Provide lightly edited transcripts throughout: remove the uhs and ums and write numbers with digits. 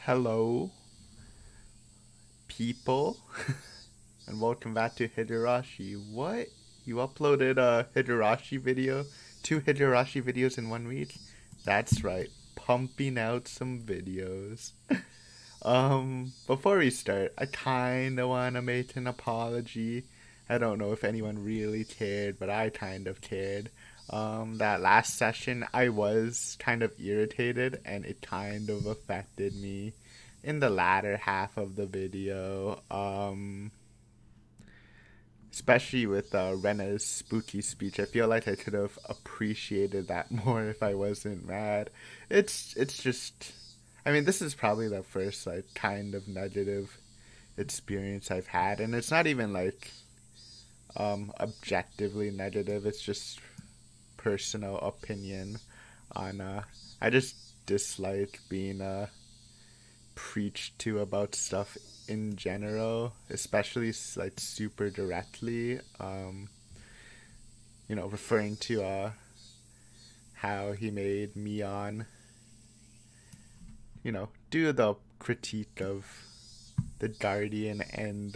Hello, people, and welcome back to Higurashi. What? You uploaded a Higurashi video? Two Higurashi videos in 1 week? That's right, pumping out some videos. Before we start, I kinda wanna make an apology. I don't know if anyone really cared, but I kind of cared. That last session, I was kind of irritated, and it kind of affected me in the latter half of the video. Especially with Rena's spooky speech, I feel like I could have appreciated that more if I wasn't mad. It's just, I mean, this is probably the first like kind of negative experience I've had, and it's not even like objectively negative. It's just personal opinion on I just dislike being preached to about stuff in general, especially like super directly. Referring to how he made Mion, do the critique of the guardian and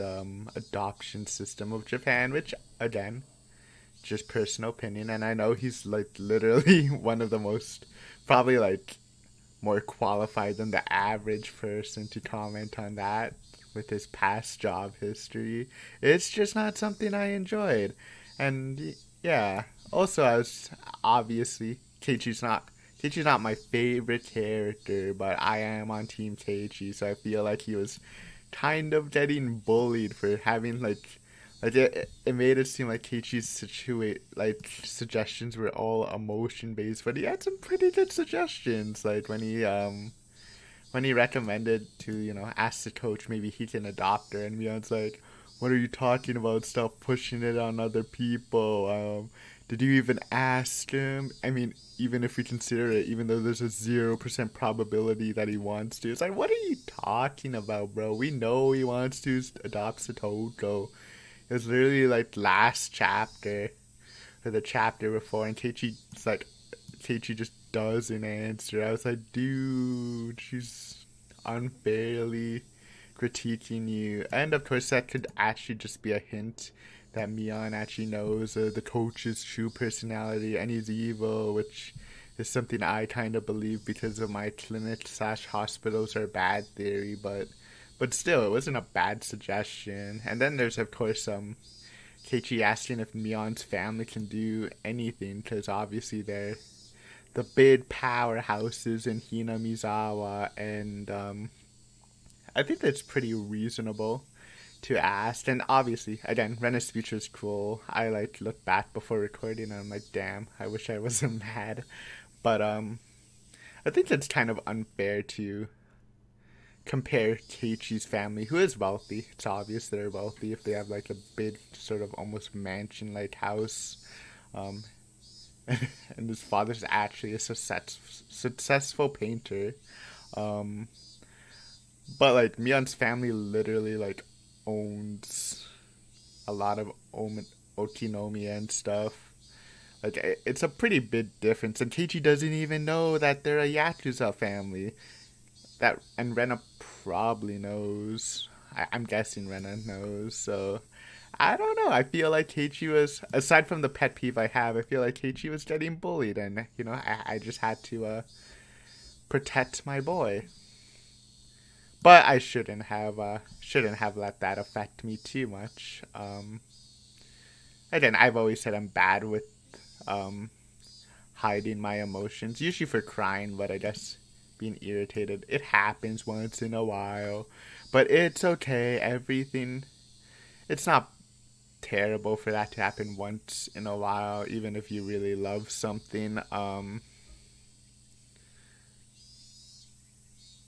adoption system of Japan, which again, just personal opinion, and I know he's like literally one of the most probably like more qualified than the average person to comment on that with his past job history. It's just not something I enjoyed. And yeah, also I was obviously Keiichi's not my favorite character, but I am on Team Keiichi, so I feel like he was kind of getting bullied for having it made it seem like Keiichi's suggestions were all emotion based, but he had some pretty good suggestions. Like when he recommended to ask the coach maybe he can adopt her, and Mion's like, "What are you talking about? Stop pushing it on other people. Did you even ask him? I mean, even if we consider it, even though there's a 0% probability that he wants to, it's like, what are you talking about, bro? We know he wants to adopt Satoko." It was literally like last chapter or the chapter before, and Keiichi just doesn't answer. I was like, dude, she's unfairly critiquing you. And of course, that could actually just be a hint that Mion actually knows the coach's true personality and he's evil, which is something I kind of believe because of my clinic/hospitals are bad theory, but still, it wasn't a bad suggestion. And then there's, of course, Keiichi asking if Mion's family can do anything, because obviously they're the big powerhouses in Hinamizawa, and I think that's pretty reasonable to ask. And obviously, again, Rena's speech was cool. I look back before recording and I'm like, damn, I wish I wasn't mad. But I think it's kind of unfair to compare Keiichi's family, who is wealthy. It's obvious they're wealthy if they have like a big sort of almost mansion-like house, um, and his father's actually a successful painter. Um, but like Mion's family literally like owns a lot of Okinomiya and stuff. Like it's a pretty big difference, and Keiichi doesn't even know that they're a Yakuza family. And Rena probably knows. I'm guessing Rena knows. So I don't know. I feel like Keiichi was, aside from the pet peeve I have, I feel like Keiichi was getting bullied, and I just had to protect my boy. But I shouldn't have let that affect me too much. Again, I've always said I'm bad with um, hiding my emotions, usually for crying, but I guess being irritated, it happens once in a while, but it's okay. It's not terrible for that to happen once in a while, even if you really love something.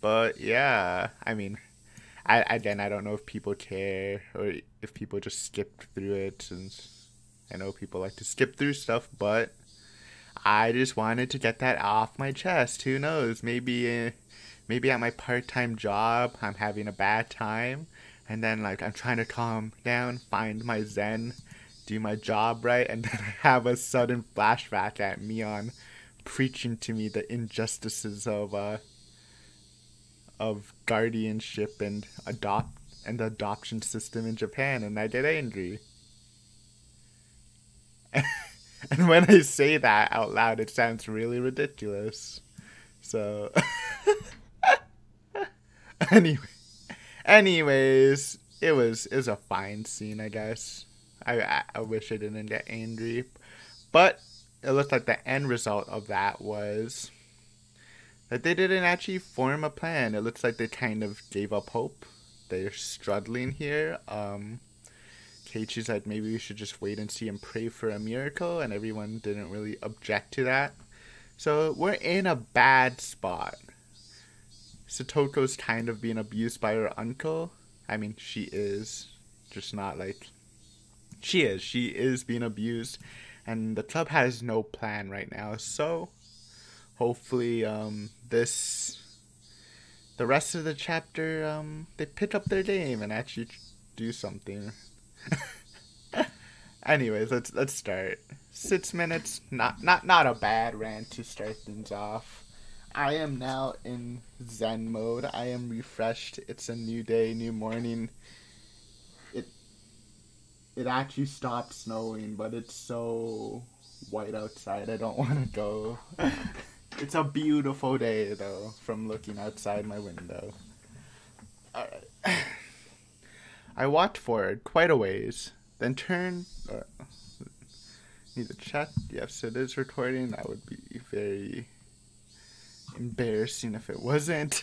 But yeah, I mean, I don't know if people care or if people just skip through it, since I know people like to skip through stuff, but I just wanted to get that off my chest. Who knows? Maybe at my part-time job, I'm having a bad time, and then like I'm trying to calm down, find my zen, do my job right, and then I have a sudden flashback at Mion preaching to me the injustices of guardianship and the adoption system in Japan, and I get angry. And when I say that out loud, it sounds really ridiculous. So, anyway, anyways, it was a fine scene, I guess. I wish I didn't get angry, but it looked like the end result of that was that they didn't actually form a plan. It looks like they kind of gave up hope. They're struggling here. Keiichi's like, maybe we should just wait and see and pray for a miracle, and everyone didn't really object to that. So we're in a bad spot. Satoko's kind of being abused by her uncle. I mean, she is. Just not like... She is being abused. And the club has no plan right now. So, hopefully, the rest of the chapter, they pick up their game and actually do something. Anyways, let's start. 6 minutes, not a bad rant to start things off. I am now in Zen mode. I am refreshed. It's a new day, new morning. It actually stopped snowing, but it's so white outside. I don't want to go. It's a beautiful day though, from looking outside my window. Alright. I walked forward quite a ways, then turned... need to check. Yes, it is recording. That would be very embarrassing if it wasn't.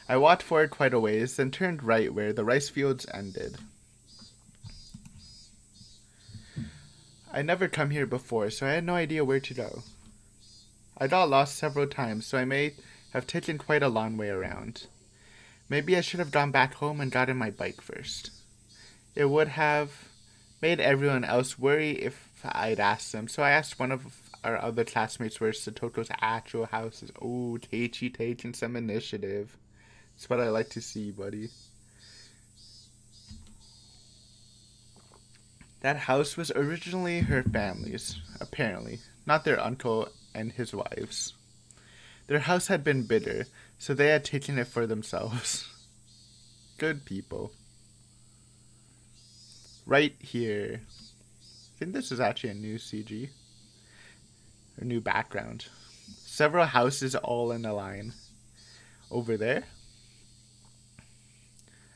I walked forward quite a ways, then turned right where the rice fields ended. I'd never come here before, so I had no idea where to go. I got lost several times, so I may have taken quite a long way around. Maybe I should have gone back home and gotten my bike first. It would have made everyone else worry if I'd asked them, so I asked one of our other classmates where Satoko's actual house is. Oh, Keiichi taking some initiative. That's what I like to see, buddy. That house was originally her family's, apparently, not their uncle and his wives. Their house had been bitter, so they had taken it for themselves. Good people. Right here. I think this is actually a new CG. A new background. Several houses all in a line. Over there.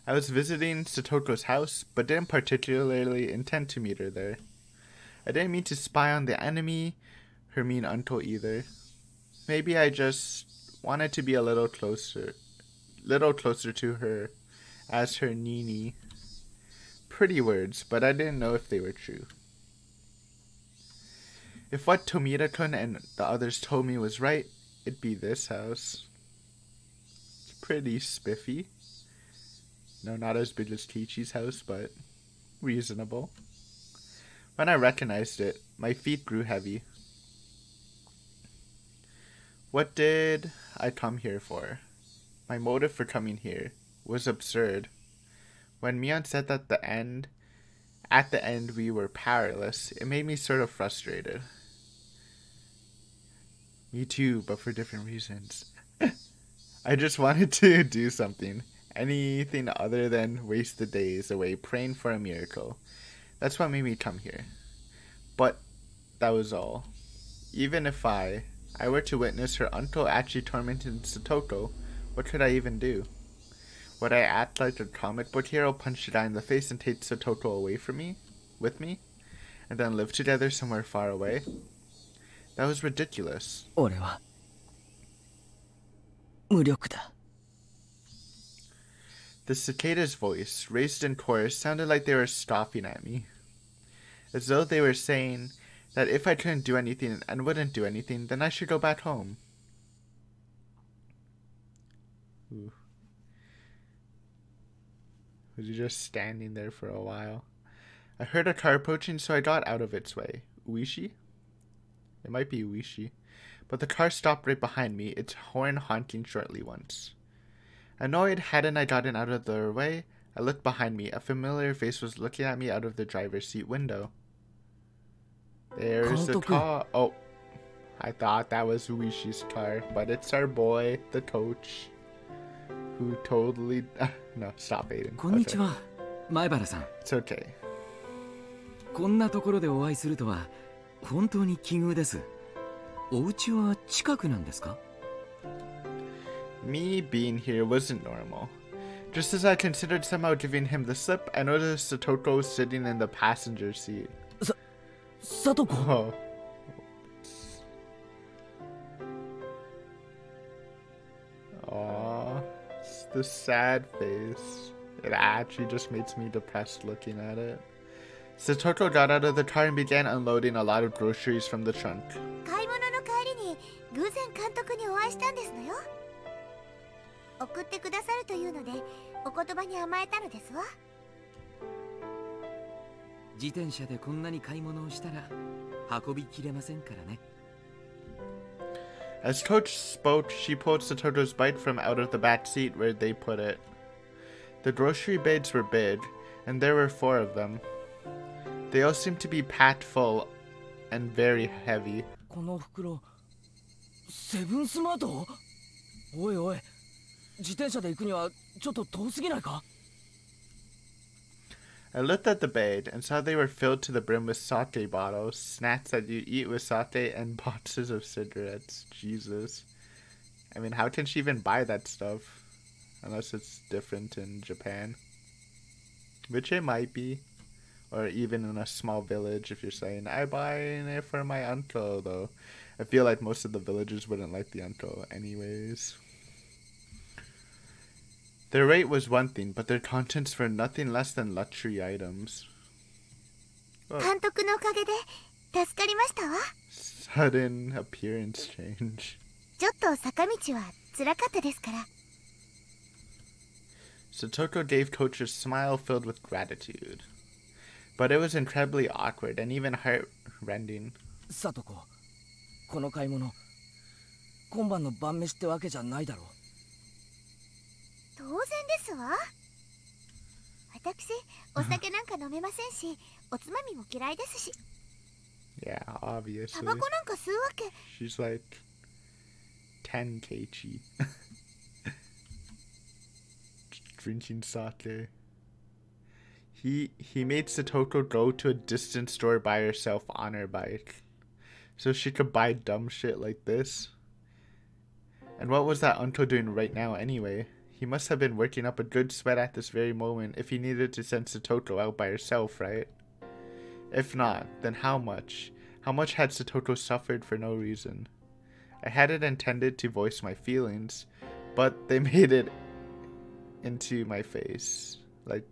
I was visiting Satoko's house, but didn't particularly intend to meet her there. I didn't mean to spy on the enemy, her mean uncle either. Maybe I just wanted to be a little closer to her as her Nini. Pretty words, but I didn't know if they were true. If what Tomita-kun and the others told me was right, it'd be this house. It's pretty spiffy. No, not as big as Keiichi's house, but reasonable. When I recognized it, my feet grew heavy. What did I come here for? My motive for coming here was absurd. When Mion said that at the end we were powerless, it made me sort of frustrated. Me too, but for different reasons. I just wanted to do something. Anything other than waste the days away praying for a miracle. That's what made me come here. But that was all. Even if I were to witness her uncle actually tormenting Satoko, what could I even do? Would I act like a comic book hero, punch the guy in the face and take Satoko away from me? With me? And then live together somewhere far away? That was ridiculous. The cicada's voice, raised in chorus, sounded like they were scoffing at me. As though they were saying that if I couldn't do anything and wouldn't do anything, then I should go back home. Ooh. Was he just standing there for a while? I heard a car approaching, so I got out of its way. Uishi? It might be Uishi. But the car stopped right behind me, its horn honking shortly once. Annoyed, hadn't I gotten out of their way, I looked behind me. A familiar face was looking at me out of the driver's seat window. There's the car. Oh, I thought that was Uishi's car, but it's our boy, the coach. who totally... no, stop, Aiden. こんにちは、前原さん。 It's okay. こんなところでお会いするとは本当に奇遇です。お家は近くなんですか? Me being here wasn't normal. Just as I considered somehow giving him the slip, I noticed Satoko was sitting in the passenger seat. Satoko? Oh. Aww. It's the sad face. It actually just makes me depressed looking at it. Satoko got out of the car and began unloading a lot of groceries from the trunk. 買い物の帰りに偶然監督にお会いしたんですのよ。送ってくださるというのでお言葉に甘えたのですわ。自転車でこんなに買い物をしたら運びきれませんからね。 As Coach spoke, she pulled Satoto's bike from out of the back seat where they put it. The grocery bags were big, and there were 4 of them. They all seemed to be packed full and very heavy. この袋、セブンスマート？おいおい、自転車で行くにはちょっと遠すぎないか? I looked at the bag and saw they were filled to the brim with sake bottles, snacks that you eat with sake, and boxes of cigarettes. Jesus. I mean, how can she even buy that stuff? Unless it's different in Japan. Which it might be. Or even in a small village, if you're saying, I'm buying it for my uncle, though. I feel like most of the villagers wouldn't like the uncle anyways. Their rate was one thing, but their contents were nothing less than luxury items. Oh. 監督のおかげで助かりましたわ。 Sudden appearance change. ちょっと坂道は辛かったですから。 Satoko gave Coach a smile filled with gratitude. But it was incredibly awkward and even heart-rending. サトコ、この買い物、今晩の晩飯ってわけじゃないだろう。当然ですわ。私、お酒なんか飲めませんし、おつまみも嫌いですし。Yeah, obviously. タバコなんか吸うわけ。 She's like 10 kg. Drinking sake. He made Satoko go to a distant store by herself on her bike, so she could buy dumb shit like this. And what was that uncle doing right now anyway? He must have been working up a good sweat at this very moment if he needed to send Satoko out by herself, right? If not, then how much? How much had Satoko suffered for no reason? I hadn't intended to voice my feelings, but they made it into my face, like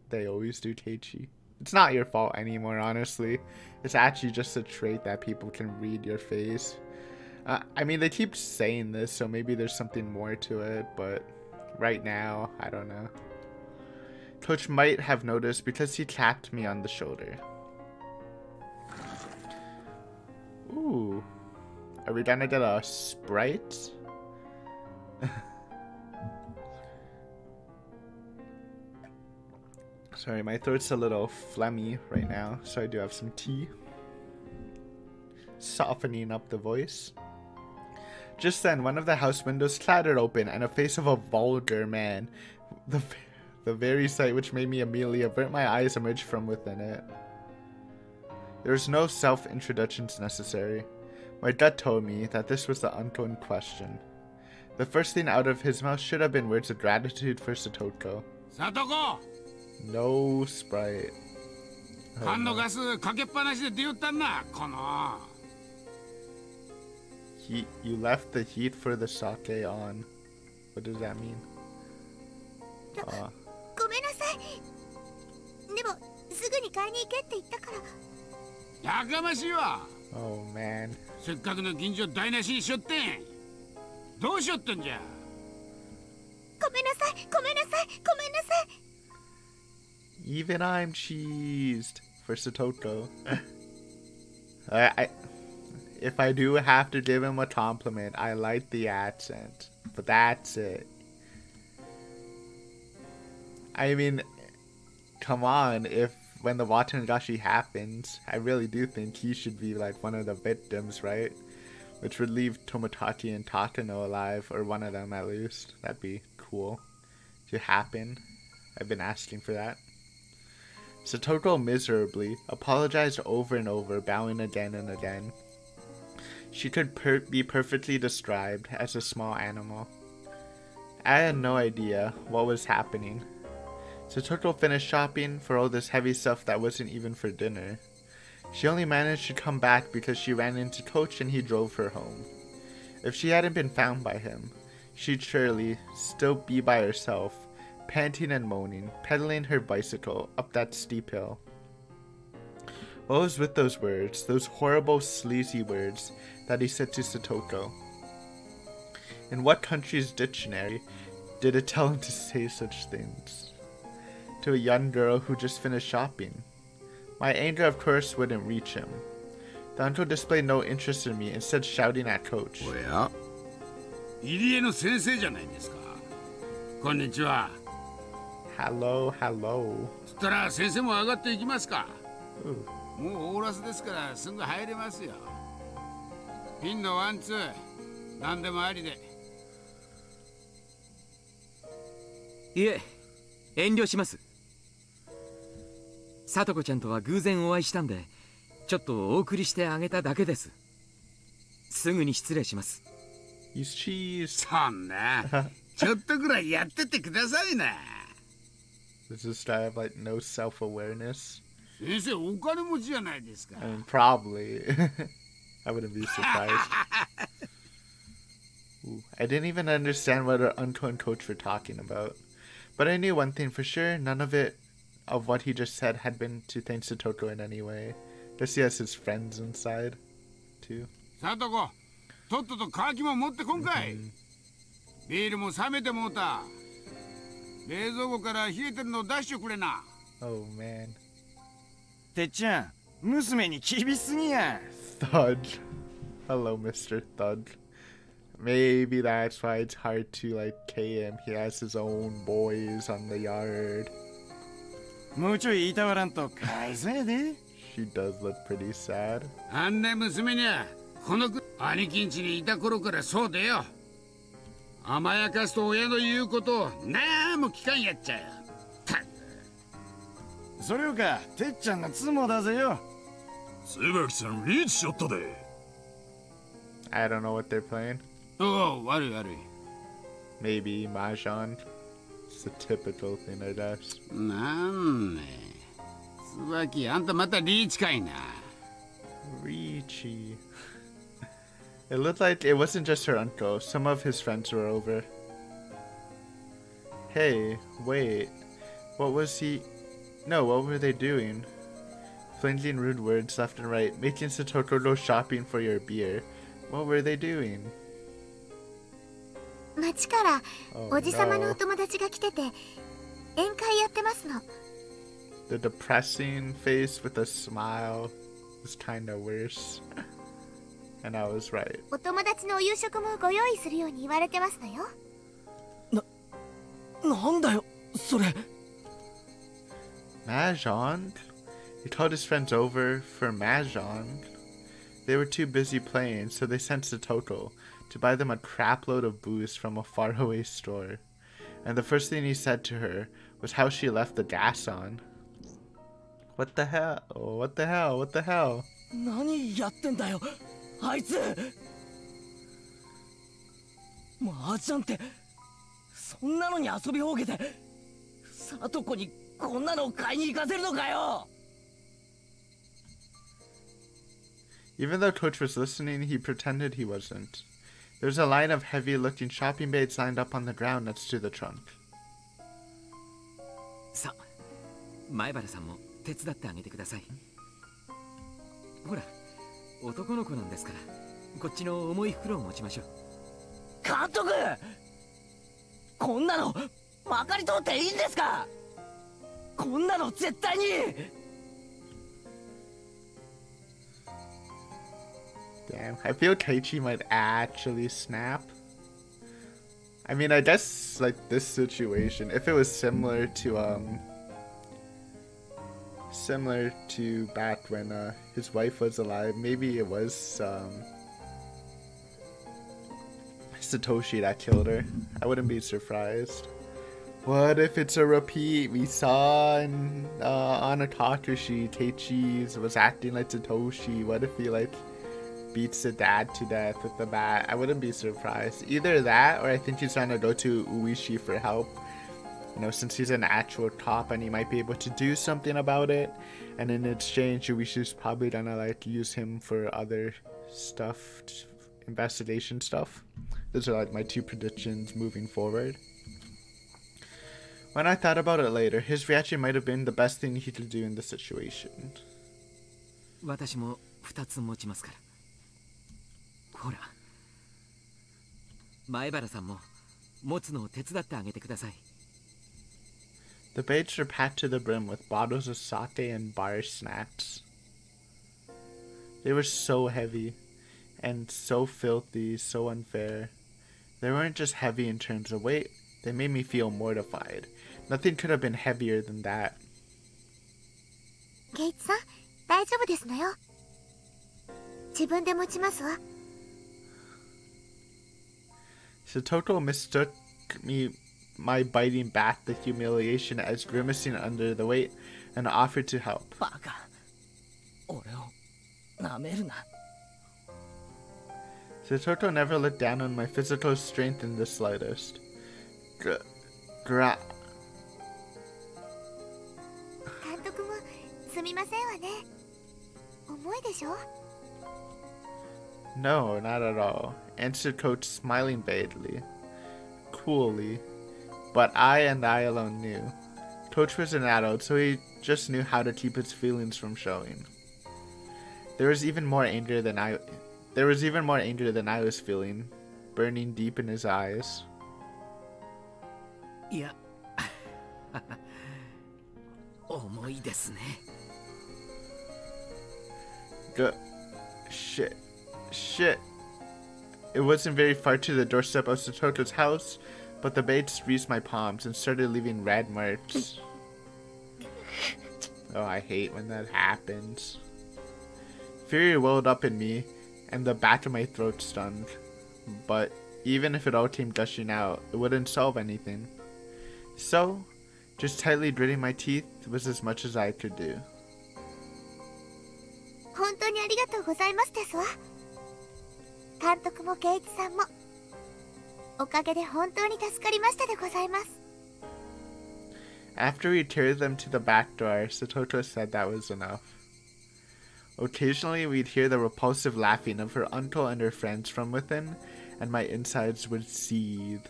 they always do, Keiichi. It's not your fault anymore, honestly. It's actually just a trait that people can read your face. I mean, they keep saying this, so maybe there's something more to it, but right now, I don't know. Coach might have noticed because he tapped me on the shoulder. Ooh. Are we gonna get a Sprite? Sorry, my throat's a little phlegmy right now, so I do have some tea. Softening up the voice. Just then, one of the house windows clattered open, and a face of a vulgar man, the very sight which made me immediately avert my eyes, emerged from within it. There was no self-introductions necessary. My gut told me that this was the uncle in question. The first thing out of his mouth should have been words of gratitude for Satoko. Satoko! No Sprite. Oh, no. You left the heat for the sake on. What does that mean? ごめんなさい。でもすぐに買いに行けって言ったから。やかましいわ。 Oh man. せっかくの近所台無しにしよってん。どうしよってんじゃ。ごめんなさい。ごめんなさい。ごめんなさい。 Even I'm cheesed for Satoko. If I do have to give him a compliment, I like the accent, but that's it. I mean, come on, when the Tatarigoroshi happens, I really do think he should be like one of the victims, right? Which would leave Tomotachi and Takano alive, or one of them at least. That'd be cool. to happen. I've been asking for that. Satoko miserably apologized over and over, bowing again and again. She could be perfectly described as a small animal. I had no idea what was happening. Satoko finished shopping for all this heavy stuff that wasn't even for dinner. She only managed to come back because she ran into Coach and he drove her home. If she hadn't been found by him, she'd surely still be by herself, panting and moaning, pedaling her bicycle up that steep hill. What was with those words, those horrible, sleazy words that he said to Satoko? In what country's dictionary did it tell him to say such things? To a young girl who just finished shopping. My anger, of course, wouldn't reach him. The uncle displayed no interest in me, instead shouting at Coach. おや、入江の先生じゃないですか。こんにちは。Hello, hello. そしたら先生も上がっていきますか。Ooh. もうオーラスですからすぐ入れますよ。ピンのワンツー、何でもありで。いえ、遠慮します。さとこちゃんとは偶然お会いしたんで、ちょっとお送りしてあげただけです。すぐに失礼します。He's cheese. そんな、ちょっとぐらいやっててくださいな。Does this guy have like no self-awareness? 先生お金持ちじゃないですか。I mean, probably. I wouldn't be surprised. Ooh, I didn't even understand what our uncle and Coach were talking about. But I knew one thing for sure, none of what he just said had been to thank Satoko in any way. Guess he has his friends inside, too. さとこ、とっととカキも持ってこんかい。ビールも冷めてもうた。冷蔵庫から冷えてるの出してくれな。Oh, man. てっちゃん、娘に厳しすぎや。Thud. Hello, Mr. Thud. Maybe that's why it's hard to, like, K him. He has his own boys on the yard. もうちょいいたわらんとかわいそうやで。She does look pretty sad. あんな娘にゃ、この兄貴んちにいた頃からそうでよ。甘やかすと親の言うことをなんも聞かんやっちゃよ。それよか、てっちゃんの妻だぜよ。椿さんリーチしよったで。I don't know what they're playing. おお、悪い悪い。Maybe Mahjong. It's a typical thing, I guess. なんね。椿、あんたまたリーチかいな。Richie. It looked like it wasn't just her uncle. Some of his friends were over. Hey, wait. What was he... No, what were they doing? Flinging rude words left and right, making Satoko go shopping for your beer. What were they doing? 町からおじさまの no. お友達が来てて宴会やってますの。 The depressing face with a smile was kinda worse. And I was right. お友達のお夕食もご用意するように言われてますのよ。なんだよ、それ。Mahjong? He called his friends over for Mahjong. They were too busy playing, so they sent Satoko to buy them a crapload of booze from a faraway store. And the first thing he said to her was how she left the gas on. What the hell? What the hell? What the hell? 何やってんだよ、あいつ。麻雀ってそんなのに遊びほうけて、さとこにこんなの買いに行かせるのかよ。Even though Coach was listening, he pretended he wasn't. There was a line of heavy-looking shopping bags lined up on the ground next to the trunk. さあ、前原さんも手伝ってあげてください。ほら、男の子なんですから、こっちの重い袋を持ちましょう。監督、こんなのまかり通っていいんですか？こんなの絶対に。Damn, I feel Keiichi might actually snap. I mean, I guess, like, this situation, if it was similar to back when, his wife was alive, maybe it was, Satoshi that killed her. I wouldn't be surprised. What if it's a repeat? We saw in Anatakashi, Teichi was acting like Satoshi. What if he like beats the dad to death with the bat? I wouldn't be surprised. Either that, or I think he's trying to go to Uishi for help. You know, since he's an actual cop and he might be able to do something about it. And in exchange, Uishi's probably gonna like use him for other stuff, investigation stuff. Those are like my two predictions moving forward. When I thought about it later, his reaction might have been the best thing he could do in the situation. 私も2つ持ちますから。ほら、前原さんも持つのを手伝ってあげてください。The baits were packed to the brim with bottles of sake and bar snacks. They were so heavy and so filthy, so unfair. They weren't just heavy in terms of weight, they made me feel mortified. Nothing could have been heavier than that. ケイチさん、大丈夫ですのよ。自分で持ちますわ。Satoto mistook my biting back the humiliation as grimacing under the weight and offered to help. バカ。俺を舐めるな。Satoto never looked down on my physical strength in the slightest. 監督もすみませんわね。重いでしょ? No, not at all, answered Coach, smiling vaguely, coolly. But I and I alone knew. Coach was an adult, so he just knew how to keep his feelings from showing. There was even more anger than I was feeling, burning deep in his eyes. いや、重いですね。Shit. It wasn't very far to the doorstep of Satoto's house, but the baits reached my palms and started leaving red marks. Oh, I hate when that happens. Fury welled up in me, and the back of my throat stung. But even if it all came gushing out, it wouldn't solve anything. So, just tightly gritting my teeth was as much as I could do. 本当にありがとうございますですわ。監督もケイチさんもおかげで本当に助かりましたでございます。 After we carried them to the back door, Satoto said that was enough. Occasionally, we'd hear the repulsive laughing of her uncle and her friends from within, and my insides would seethe.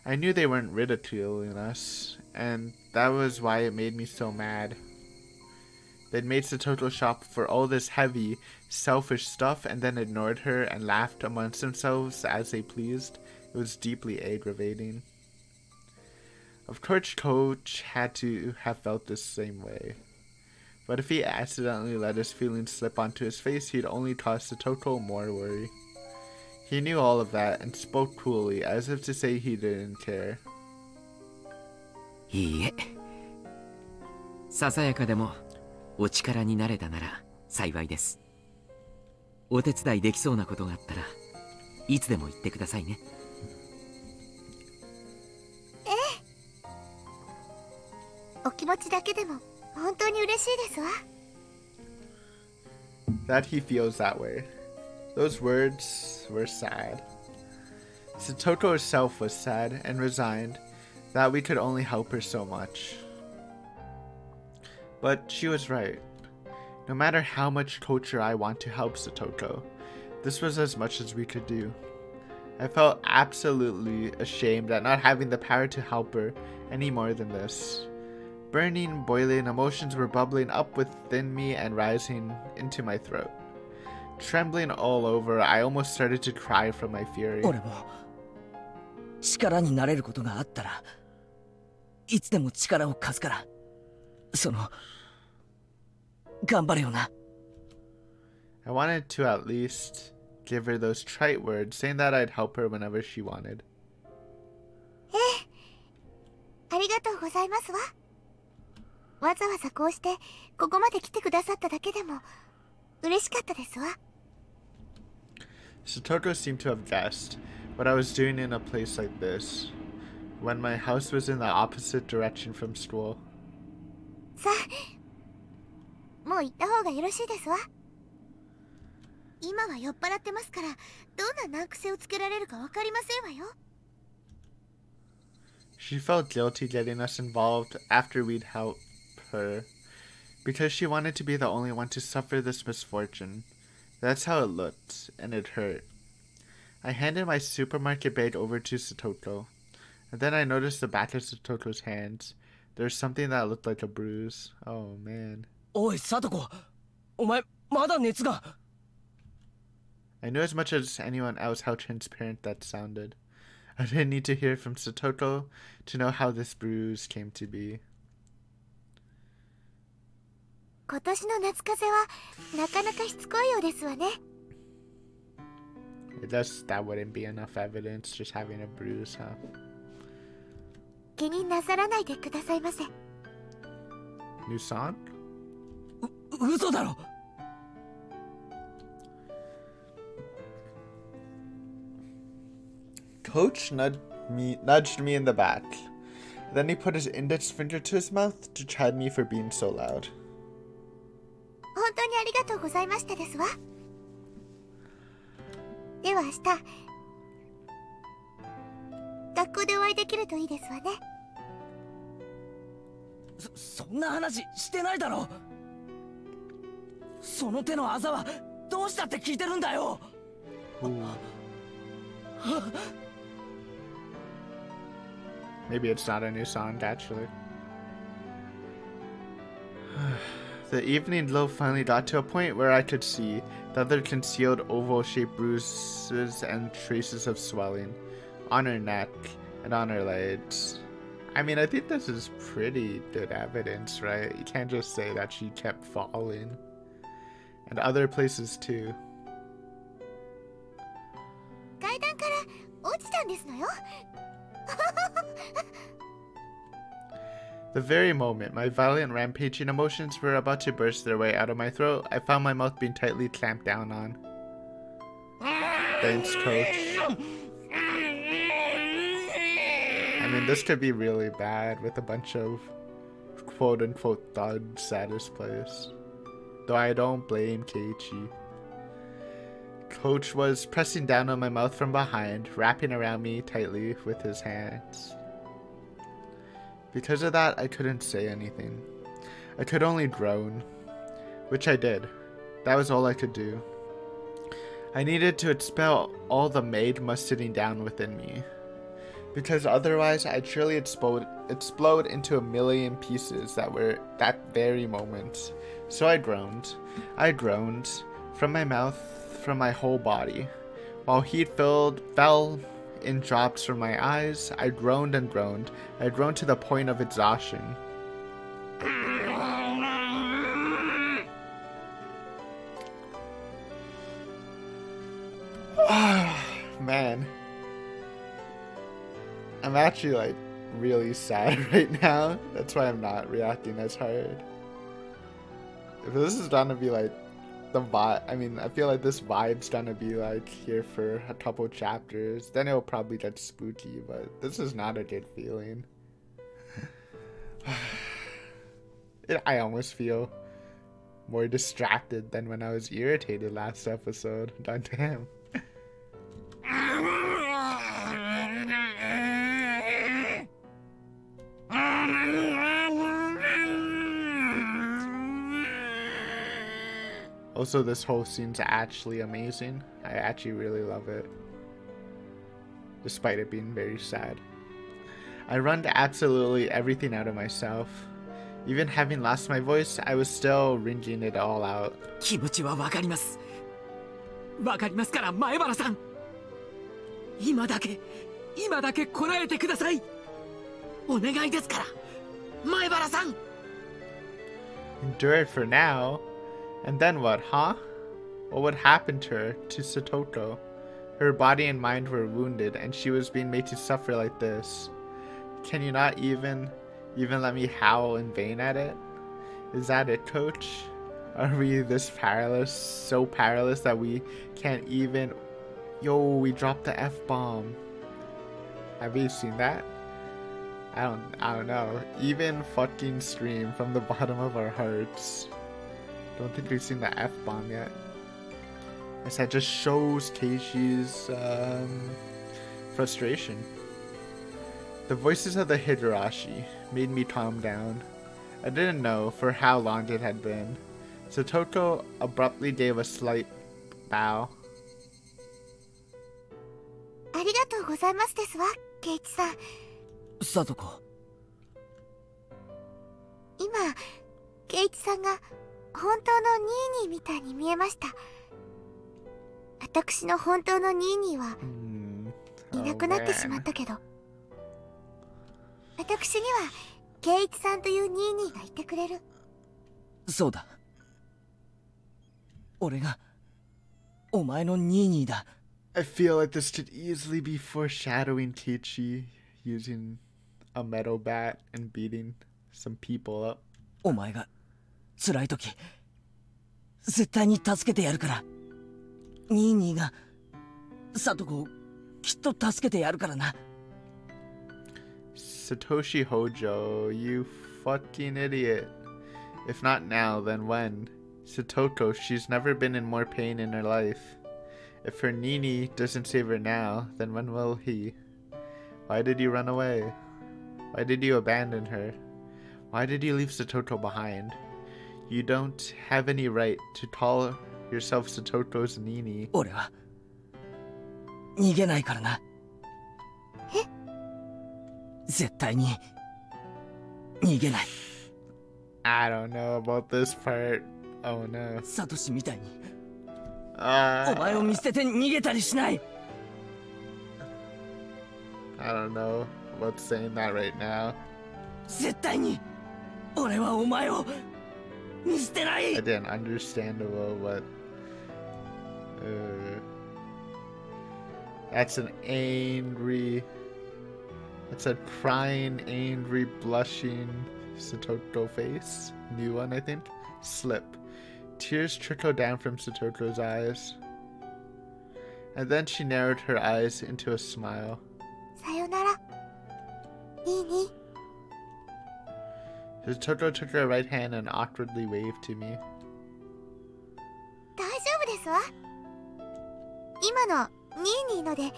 I knew they weren't ridiculing us, and that was why it made me so mad. They'd made Satoto shop for all this heavy, selfish stuff and then ignored her and laughed amongst themselves as they pleased. It was deeply aggravating. Of course, Coach had to have felt the same way. But if he accidentally let his feelings slip onto his face, he'd only cause Satoto more worry. He knew all of that and spoke coolly, as if to say he didn't care. いいえ。ささやかでもお力になれたなら幸いです。お手伝いできそうなことがあったらいつでも言ってくださいね。ええ。お気持ちだけでも本当に嬉しいですわ。 That he feels that way. Those words were sad. Satoto herself was sad and resigned that we could only help her so much. But she was right. No matter how much Coach or I want to help Satoto, this was as much as we could do. I felt absolutely ashamed at not having the power to help her any more than this. Burning, boiling emotions were bubbling up within me and rising into my throat. Trembling all over, I almost started to cry from my fury. 俺も力になれることがあったらいつでも力を貸すから。その頑張れよな。 I wanted to at least give her those trite words, saying that I'd help her whenever she wanted. ええ。ありがとうございますわ。わざわざこうしてここまで来てくださっただけでも嬉しかったですわ。 Satoto seemed to have guessed what I was doing in a place like this. when my house was in the opposite direction from school. さあ、もう行った方がよろしいですわ。今は酔っ払ってますから、どんな難癖をつけられるかわかりませんわよ。She felt guilty getting us involved after we'd helped her, because she wanted to be the only one to suffer this misfortune. That's how it looked, and it hurt. I handed my supermarket bag over to Satoko, and then I noticed the back of Satoko's hands. There's something that looked like a bruise. Oh man. おい、サトコ、お前まだ熱が。I knew as much as anyone else how transparent that sounded. I didn't need to hear from Satoko to know how this bruise came to be. 今年の夏風邪はなかなかしつこいようですわね。I guess that wouldn't be enough evidence, just having a bruise, huh? 気になさらないでくださいませ。New song? 嘘だろ。Coach nudged me in the back. Then he put his index finger to his mouth to chide me for being so loud. 本当にありがとうございましたですわ。では明日、学校でお会いできるといいですわね。そんな話してないだろ。その手のあざはどうしたって聞いてるんだよ。Maybe it's not a new song, actually. The evening glow finally got to a point where I could see the other concealed oval-shaped bruises and traces of swelling on her neck and on her legs. I mean, I think this is pretty good evidence, right? You can't just say that she kept falling. And other places too. 階段から落ちたんですのよ。The very moment my violent rampaging emotions were about to burst their way out of my throat, I found my mouth being tightly clamped down on. Thanks, Coach. I mean, this could be really bad with a bunch of quote-unquote thugs at his place. Though I don't blame Keiichi. Coach was pressing down on my mouth from behind, wrapping around me tightly with his hands. Because of that, I couldn't say anything. I could only groan, which I did. That was all I could do. I needed to expel all the magma sitting down within me, because otherwise I'd surely explode into a million pieces that very moment. So I groaned from my mouth, from my whole body. While heat fell in drops from my eyes, I groaned and groaned. I groaned to the point of exhaustion. Man. I'm actually like really sad right now. That's why I'm not reacting as hard. If this is gonna be like the vibe, I mean, I feel like this vibe's gonna be like here for a couple chapters, then it'll probably get spooky, but this is not a good feeling. I almost feel more distracted than when I was irritated last episode. God damn. Also, this whole scene's actually amazing. I actually really love it, despite it being very sad. I run absolutely everything out of myself. Even having lost my voice, I was still wringing it all out. 気持ちはわかります。わかりますから前原さん。今だけこらえてください。お願いですから前原さん。Endure it for now. And then what, huh? What would happen to her, to Satoko? Her body and mind were wounded, and she was being made to suffer like this. Can you not even let me howl in vain at it? Is that it, Coach? Are we this powerless, so powerless that we can't even... Yo, we dropped the F-bomb. Have you seen that? I don't know. Even fucking stream from the bottom of our hearts. Don't think we've seen the F-bomb yet. Guess that just shows Keishi's frustration. The voices of the Higurashi made me calm down. I didn't know for how long it had been. Satoko abruptly gave a slight bow. ありがとうございますですわ、ケイチさん。サトコ。今、ケイチさんが本当のニーニーみたいに見えました。私の本当のニーニーはいなくなってしまったけど、私にはケイチさんというニーニーがいてくれる。そうだ。俺がお前のニーニーだ。I feel like this could easily be foreshadowing Keiichi using a metal bat and beating some people up. お前が辛い時絶対に助けてやるから。ニーニーがサトコをきっと助けてやるからな。Satoshi Hojo, you fucking idiot. If not now, then when? Satoko, she's never been in more pain in her life. If her Nini doesn't save her now, then when will he? Why did you run away? Why did you abandon her? Why did you leave Satoko behind? You don't have any right to call yourself Satoko's Nini. 俺は逃げないからな。え？絶対に逃げない。I don't know about this part. Oh no. サトシみたいにお I 前を見捨てて逃げたりしない。don't know about saying that right now. 絶対に俺はお前を見捨てない。 I didn't understandable, but that's an angry, that's a crying, angry, blushing Satoko face. New one, I think. Slip. Tears trickle down from Satoko's eyes. And then she narrowed her eyes into a smile. さよなら、ニーニー。 Satoko took her right hand and awkwardly waved to me. 大丈夫ですわ。今のニーニーので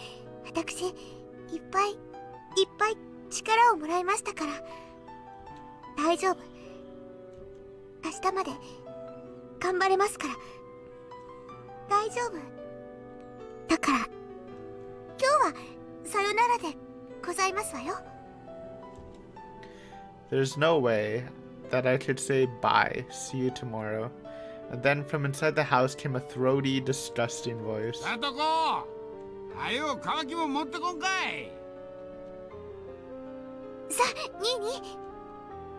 私いっぱい力をもらいましたから。大丈夫。明日まで頑張れますから。大丈夫。だから今日はさよならでございますわよ。 There's no way that I could say bye, see you tomorrow. And then from inside the house came a throaty, disgusting voice. サトコ、はよ乾きも持ってこんかい。さあ、ニーニー、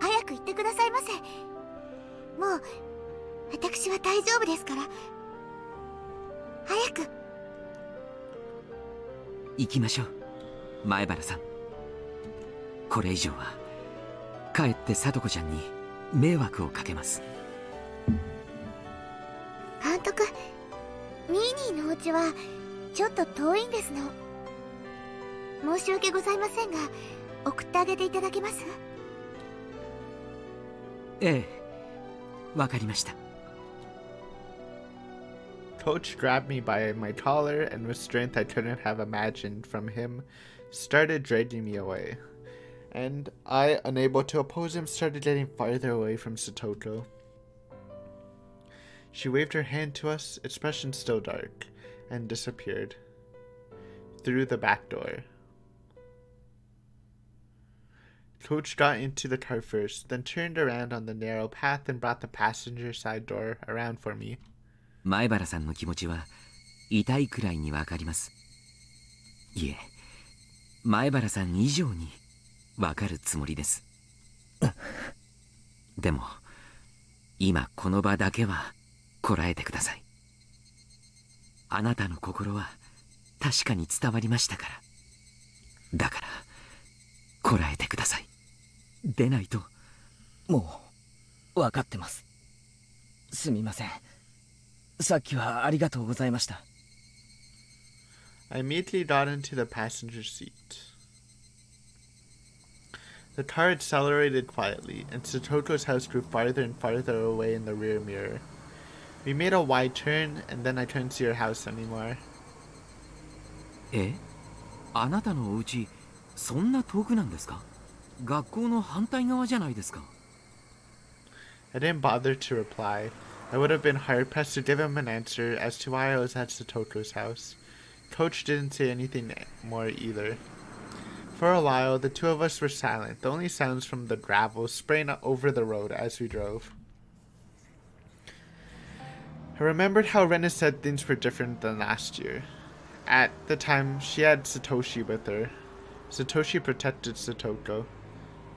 早く行ってくださいませ。もう私は大丈夫ですから。早く。行きましょう、前原さん。これ以上はかえってサトコちゃんに迷惑をかけます。監督、ニーニーのお家はちょっと遠いんですの。申し訳ございませんが送ってあげていただけます？ええ、わかりました。Coach grabbed me by my collar and with strength I couldn't have imagined from him, started dragging me away. And I, unable to oppose him, started getting farther away from Satoko. She waved her hand to us, expression still dark, and disappeared. Through the back door. Coach got into the car first, then turned around on the narrow path and brought the passenger side door around for me. 前原さんの気持ちは痛いくらいにわかります。いえ、前原さん以上にわかるつもりです。でも今この場だけはこらえてください。あなたの心は確かに伝わりましたから。だからこらえてください。でないと。もう分かってます。すみません。さっきはありがとうございました。I immediately got into the passenger seat. The car accelerated quietly, and Satoko's house grew farther and farther away in the rear mirror. We made a wide turn, and then I couldn't see her house anymore. え、あなたのお家そんな遠くなんですか？学校の反対側じゃないですか。I didn't bother to reply. I would have been hard-pressed to give him an answer as to why I was at Satoko's house. Coach didn't say anything more either. For a while, the two of us were silent, the only sounds from the gravel spraying over the road as we drove. I remembered how Rena said things were different than last year. At the time, she had Satoshi with her. Satoshi protected Satoko,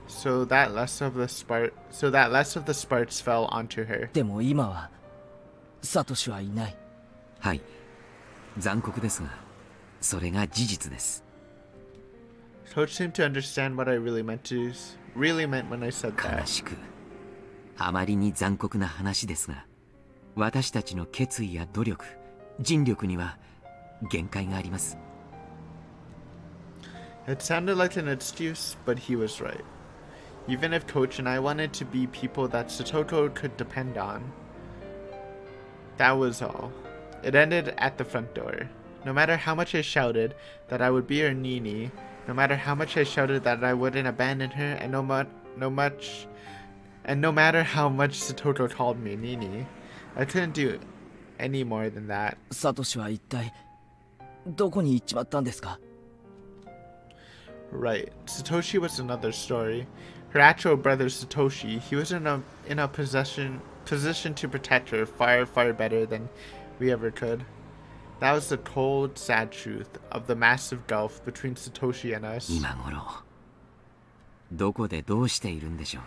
so that less of the sparks fell onto her. でも今はサトシはいない。はい、残酷ですが、それが事実です。Coach seemed to understand what I really meant when I said that. 悲しく、あまりに残酷な話ですが、私たちの決意や努力、尽力には限界があります。It sounded like an excuse, but he was right. Even if Coach and I wanted to be people that Satoko could depend on, that was all. It ended at the front door. No matter how much I shouted that I would be her Nini, no matter how much I shouted that I wouldn't abandon her, and no matter how much Satoko called me Nini, I couldn't do any more than that. サトシは一体どこに行っちまったんですか？ Right, Satoshi was another story. Her actual brother Satoshi, he was in a position to protect her far, far better than we ever could. That was the cold, sad truth of the massive gulf between Satoshi and us. 今頃、どこでどうしているんでしょう。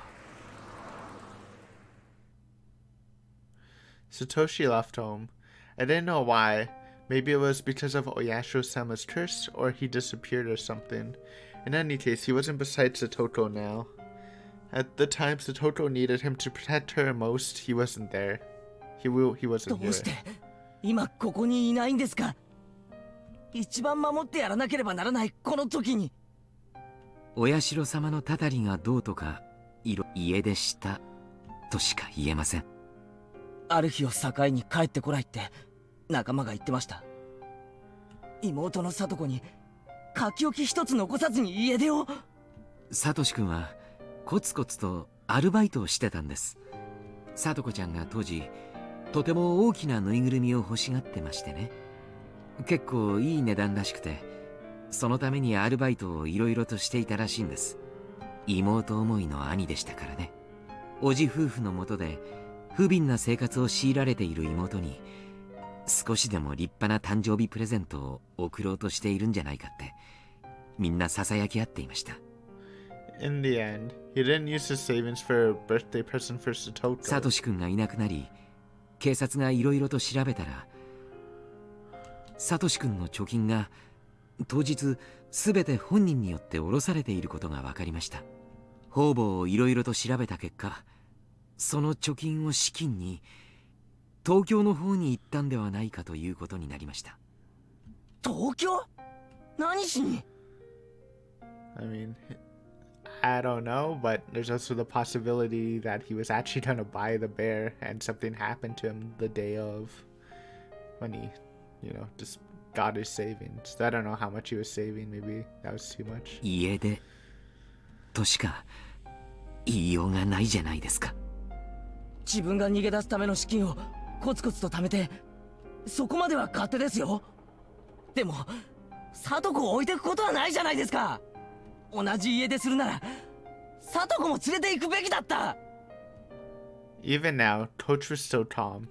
Satoshi left home. I didn't know why. Maybe it was because of Oyasho-sama's curse, or he disappeared or something. In any case, he wasn't beside Satoko now. At the time Satoko needed him to protect her most, he wasn't there. He wasn't どうし here. て今ここにいないんですか？一番守ってやらなければならないこの時に。お社様のたたりがどうとか家出したとしか言えません。ある日を境に帰ってこないって仲間が言ってました。妹の聡子に書き置き一つ残さずに家出を。サトシ君はコツコツとアルバイトをしてたんです。聡子ちゃんが当時とても大きなぬいぐるみを欲しがってましてね。結構いい値段らしくて、そのためにアルバイトをいろいろとしていたらしいんです。妹思いの兄でしたからね。おじ夫婦のもとで不憫な生活を強いられている妹に少しでも立派な誕生日プレゼントを贈ろうとしているんじゃないかってみんなささやき合っていました。In the end, he didn't use his savings for a birthday present for Satoko. サトシ君がいなくなり、警察がいろいろと調べたら、サトシ君の貯金が当日すべて本人によって下ろされていることが分かりました。方々をいろいろと調べた結果、その貯金を資金に東京の方に行ったんではないかということになりました。東京？何しに？ I mean, I don't know, but there's also the possibility that he was actually going to buy the bear and something happened to him the day of when he, just got his savings. I don't know how much he was saving. Maybe that was too much. 家出としか言いようがないじゃないですか。自分が逃げ出すための資金をコツコツと貯めて、そこまでは勝手ですよ。でも聡子を置いていくことはないじゃないですか。同じ家出するなら聡子も連れて行くべきだった。 Even now, Coach was still calm.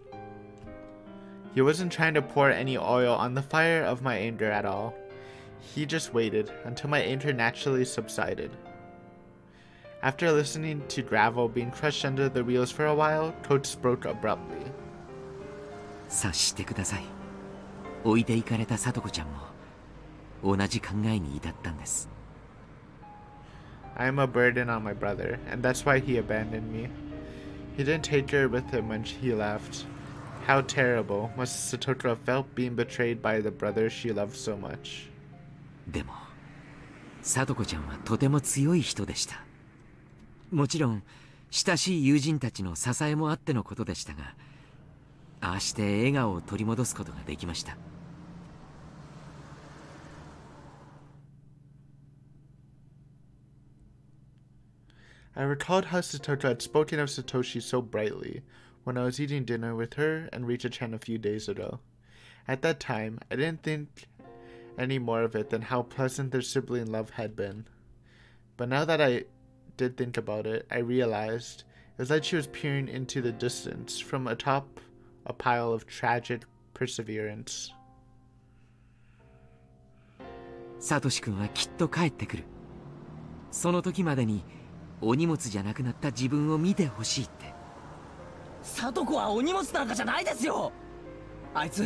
He wasn't trying to pour any oil on the fire of my anger at all. He just waited until my anger naturally subsided. After listening to gravel being crushed under the wheels for a while, Coach spoke abruptly. 察してください。置いていかれた聡子ちゃんも同じ考えに至ったんです。I am a burden on my brother, and that's why he abandoned me. He didn't take her with him when he left. How terrible must Satoko have felt being betrayed by the brother she loved so much. でも、聡子ちゃんはとても強い人でした。もちろん親しい友人たちの支えもあってのことでしたが、ああして笑顔を取り戻すことができました。I recalled how Satoto had spoken of Satoshi so brightly when I was eating dinner with her and Rita-chan a few days ago. At that time, I didn't think any more of it than how pleasant their sibling love had been. But now that I did think about it, I realized it was like she was peering into the distance from atop a pile of tragic perseverance. サトシ君はきっと帰ってくる。その時までにお荷物じゃなくなった自分を見てほしいって。サトコはお荷物なんかじゃないですよ。あいつ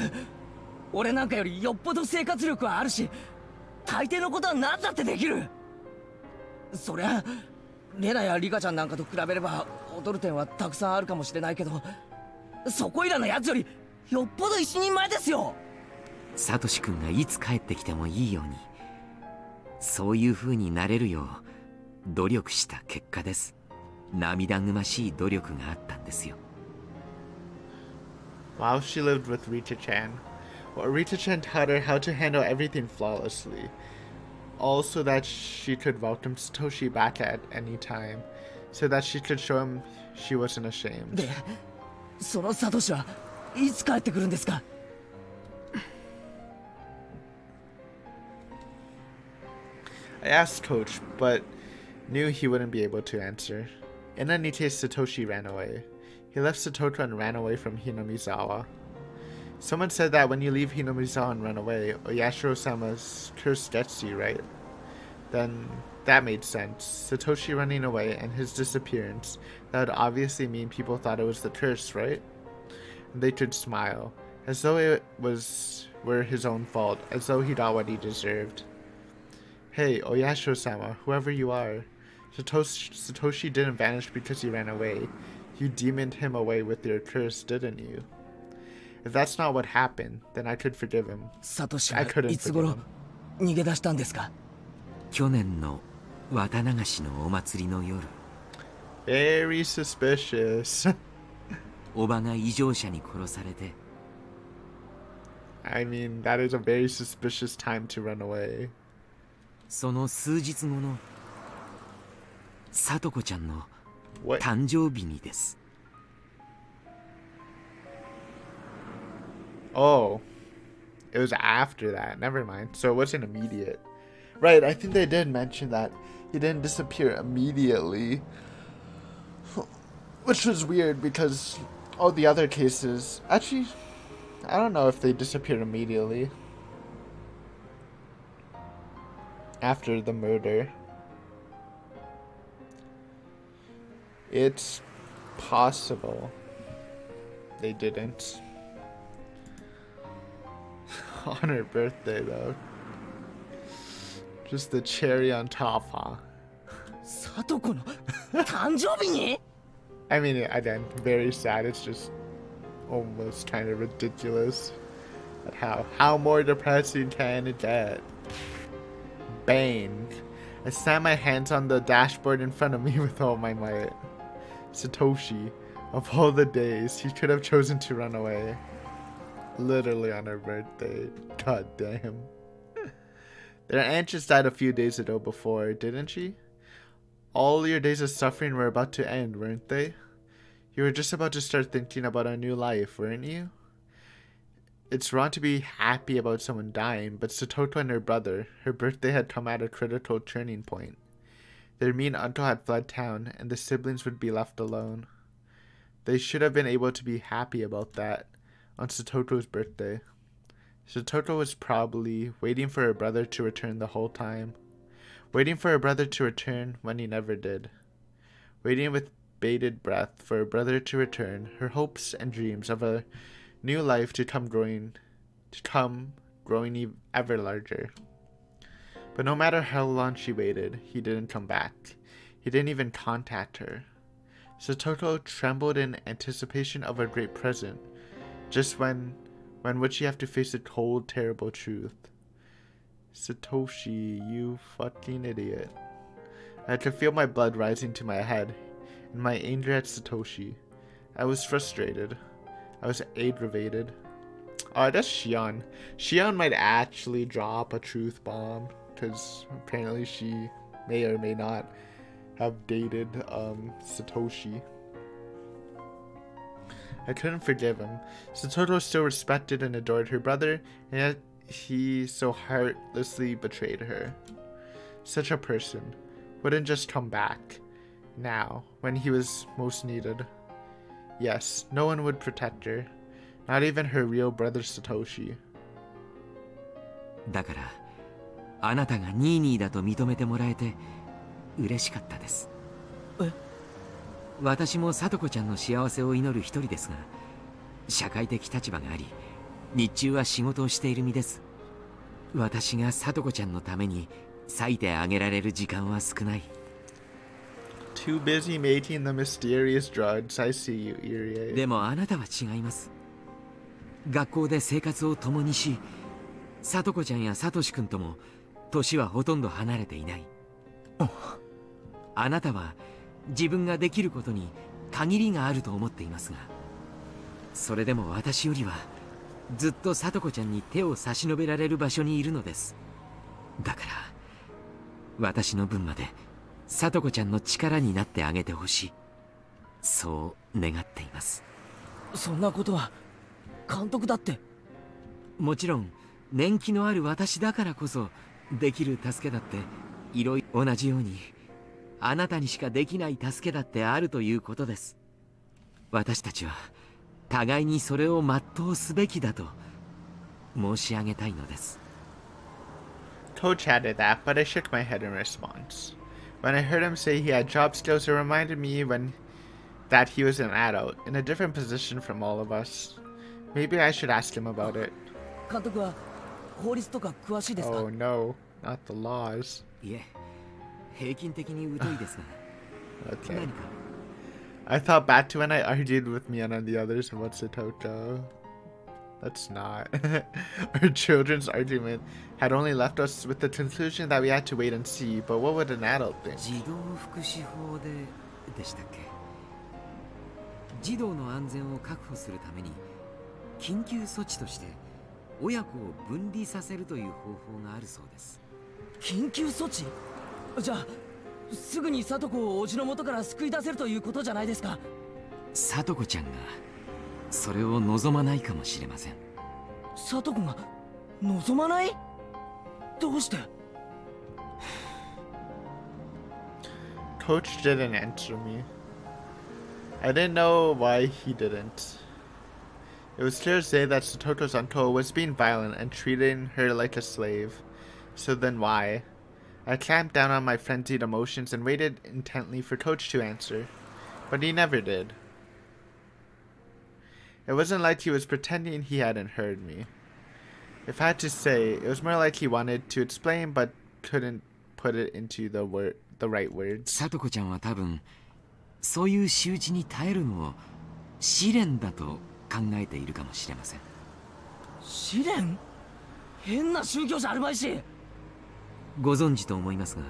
俺なんかよりよっぽど生活力はあるし、大抵のことは何だってできる。そりゃレナやリカちゃんなんかと比べれば劣る点はたくさんあるかもしれないけど、そこいらのやつよりよっぽど一人前ですよ。サトシ君がいつ帰ってきてもいいように、そういう風になれるよう努力した結果です。涙ぐましい努力があったんですよ。While she lived with Rita-chan, Rita-chan taught her how to handle everything flawlessly, all so that she could welcome Satoshi back at any time, so that she could show him she wasn't ashamed. で、そのサトシはいつ帰ってくるんですか？I asked Coach, but knew he wouldn't be able to answer. In any case, Satoshi ran away. He left Satoto and ran away from Hinamizawa. Someone said that when you leave Hinamizawa and run away, Oyashiro-sama's curse gets you, right? Then that made sense. Satoshi running away and his disappearance, that would obviously mean people thought it was the curse, right? And they could smile, as though it were his own fault, as though he got what he deserved. Hey, Oyashiro-sama, whoever you are, Satoshi didn't vanish because he ran away. You demoned him away with your curse, didn't you? If that's not what happened, then I could forgive him. サトシはいつ頃逃げ出したんですか？去年の綿流しのお祭りの夜。Very suspicious. おばが異常者に殺されて。I mean, that is a very suspicious time to run away. その数日後のサトコちゃんの What? 誕生日にです。Oh, it was after that. Never mind. So it wasn't immediate. Right, I think they did mention that he didn't disappear immediately. Which was weird because all the other cases... Actually, I don't know if they disappeared immediately. After the murder. It's possible they didn't. On her birthday, though. Just the cherry on top, huh? サトコの誕生日に I mean, again, very sad. It's just almost kind of ridiculous. At how more depressing can it get? Bang. I slammed my hands on the dashboard in front of me with all my might. Satoshi, of all the days, he could have chosen to run away. Literally on her birthday. God damn. Their aunt just died a few days ago before, didn't she? All your days of suffering were about to end, weren't they? You were just about to start thinking about a new life, weren't you? It's wrong to be happy about someone dying, but Satoto and her brother, her birthday had come at a critical turning point. Their mean uncle had fled town, and the siblings would be left alone. They should have been able to be happy about that on Satoto's birthday. Satoto was probably waiting for her brother to return the whole time. Waiting for her brother to return when he never did. Waiting with bated breath for her brother to return, her hopes and dreams of a new life to come growing ever larger. But no matter how long she waited, he didn't come back. He didn't even contact her. Satoto trembled in anticipation of a great present, just when would she have to face the cold, terrible truth? Satoshi, you fucking idiot. I could feel my blood rising to my head, and my anger at Satoshi. I was frustrated. I was aggravated. Oh, that's Shion. Shion might actually drop a truth bomb, because apparently she may or may not have dated Satoshi. I couldn't forgive him. Satoto still respected and adored her brother, and yet he so heartlessly betrayed her. Such a person wouldn't just come back now when he was most needed. Yes, no one would protect her, not even her real brother Satoshi. だから、あなたがニーニーだと認めてもらえて嬉しかったです。え？私も聡子ちゃんの幸せを祈る一人ですが、社会的立場があり、日中は仕事をしている身です。私が聡子ちゃんのために割いてあげられる時間は少ない。Too busy making the mysterious drugs. I see you, Irie. でもあなたは違います。学校で生活を共にし、聡子ちゃんや聡くんとも年はほとんど離れていない。あなたは自分ができることに限りがあると思っていますが、それでも私よりはずっと聡子ちゃんに手を差し伸べられる場所にいるのです。だから私の分まで聡子ちゃんの力になってあげてほしい、そう願っています。そんなことは監督だって。もちろん年季のある私だからこそできる助けだっていろいろ同じようにあなたにしかできない助けだってあるということです。私たちは互いにそれを全うすべきだと申し上げたいのです。 Coach added that, but I shook my head in response. When I heard him say he had job skills, it reminded me that he was an adult, in a different position from all of us. Maybe I should ask him about it. 監督は法律とか詳しいですか？ Oh no, not the laws. いえ、平均的に疎いですが。 Okay. 何か I thought back to when I argued with Mian and the others about Satoto. Let's not. Our children's argument had only left us with the conclusion that we had to wait and see, but what would an adult think? 児童福祉法でしたっけ。児童の安全を確保するために緊急措置として親子を分離させるという方法があるそうです。緊急措置？じゃあすぐに聡子をおじの元から救い出せるということじゃないですか。聡子ちゃんがそれを望まないかもしれません。聡子が望まない？どうして？ Coach didn't answer me. I didn't know why he didn't. It was clear as day that Satoto's uncle was being violent and treating her like a slave. So then why? I clamped down on my frenzied emotions and waited intently for Coach to answer, but he never did. It wasn't like he was pretending he hadn't heard me. If I had to say, it was more like he wanted to explain but couldn't put it into the right words. 聡子ちゃんは多分そういう仕打ちに耐えるのを試練だと考えているかもしれません。試練？変な宗教じゃあるまいし。ご存知と思いますが、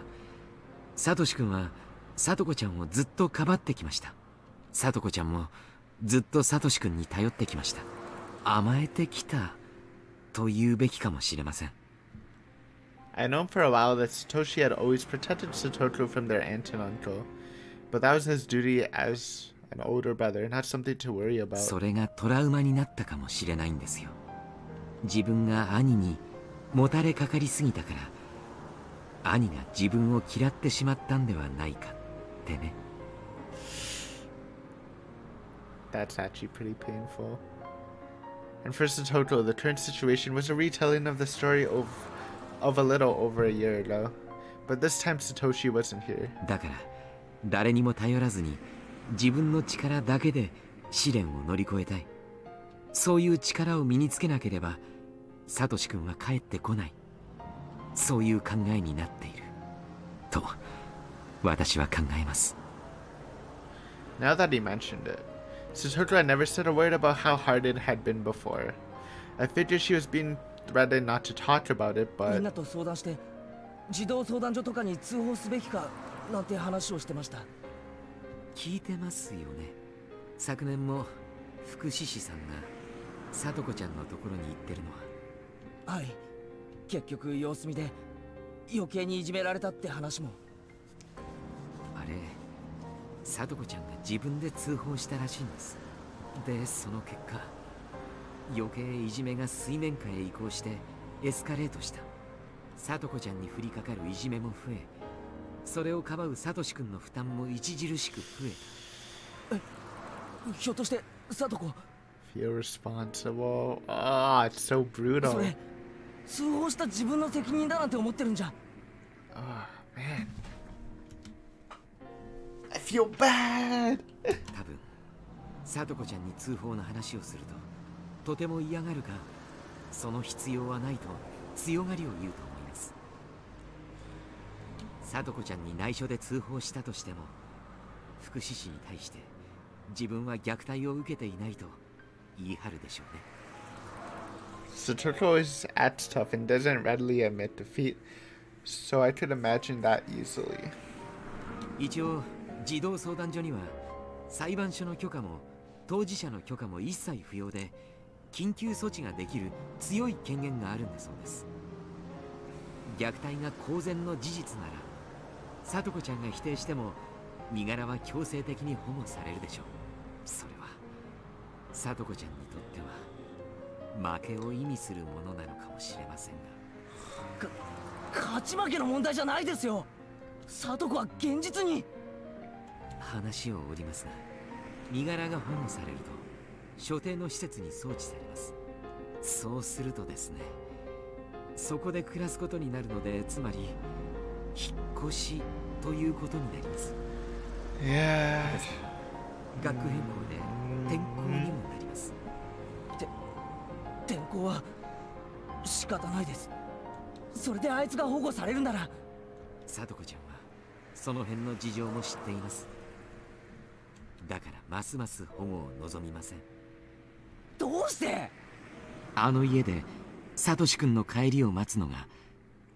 サトシ君は聡子ちゃんをずっとかばってきました。聡子ちゃんもずっとサトシ君に頼ってきました。甘えてきたと言うべきかもしれません。I known for a while that Satoshi had always protected Satoto from their aunt and uncle, but that was his duty as an older brother, not something to worry about. それがトラウマになったかもしれないんですよ。自分が兄にもたれかかりすぎたから、兄が自分を嫌ってしまったんではないかってね。That's actually pretty painful. And for Satoto, the current situation was a retelling of the story of a little over a year ago. But this time Satoshi wasn't here. だから誰にも頼らずに自分の力だけで試練を乗り越えたい。そういう力を身につけなければサトシ君は帰ってこない。そういう考えになっていると私は考えます。 Now that he mentioned it, Satoto had never said a word about how hard it had been before. I figured she was being threatened not to talk about it, みん but なと相談して児童相談所とかに通報すべきかなんて話をしてました。聞いてますよね。昨年も福祉士さんが聡子ちゃんのところに行ってるのは。はい、結局様子見で余計にいじめられたって話も。あれ、聡子ちゃんが自分で通報したらしいんです。でその結果、余計いじめが水面下へ移行してエスカレートした。聡子ちゃんに降りかかるいじめも増え、それをかばうサトシ君の負担も著しく増えた。ひょっとして聡子 Feel responsible. Ah, it's so そ brutal. れ通報した自分の責任だなんて思ってるんじゃ。 Oh, man. I feel bad. 多分聡子ちゃんに通報の話をするととても嫌がるか、その必要はないと強がりを言うと思います。聡子ちゃんに内緒で通報したとしても、福祉士に対して自分は虐待を受けていないと言い張るでしょうね。Satoko is acts tough and doesn't readily admit defeat, so I could imagine that easily. 一応児童相談所には裁判所の許可も当事者の許可も一切不要で、緊急措置ができる強い権限があるんだそうです。虐待が公然の事実なら、聡子ちゃんが否定しても身柄は強制的に保護されるでしょう。それは聡子ちゃんにとっては負けを意味するものなのかもしれませんが。勝ち負けの問題じゃないですよ。聡子は現実に。話を折りますが、身柄が保護されると所定の施設に送致されます。そうするとですね、そこで暮らすことになるので、つまり引っ越しということになります。Yeah. 学区変更で転校にもなります。転校は仕方ないです。それであいつが保護されるなら。聡子ちゃんはその辺の事情も知っています。だからますます保護を望みません。どうして？あの家でサトシ君の帰りを待つのが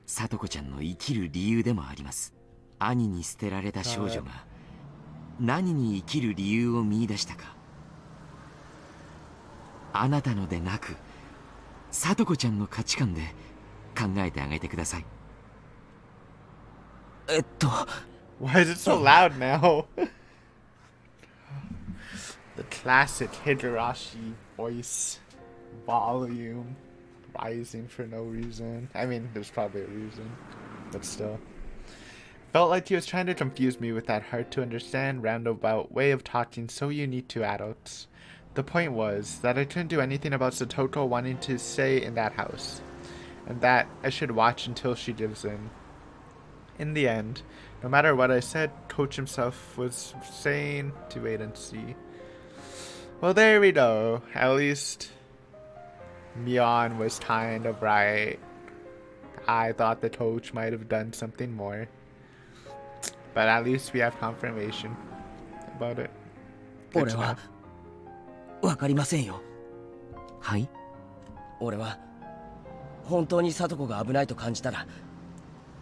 聡子ちゃんの生きる理由でもあります。兄に捨てられた少女が何に生きる理由を見出したか、あなたのでなく聡子ちゃんの価値観で考えてあげてください。Why is it so loud now? The classic Higurashi voice volume rising for no reason. I mean, there's probably a reason, but still. Felt like he was trying to confuse me with that hard to understand roundabout way of talking so unique to adults. The point was that I couldn't do anything about Satoko wanting to stay in that house, and that I should watch until she gives in. In the end, no matter what I said, Coach himself was saying to wait and see. Well, there we go. At least Mion was kind of right. I thought the coach might have done something more. But at least we have confirmation about it. Good 俺 to は know. わかりませんよ。はい。俺は本当に聡子が危ないと感じたら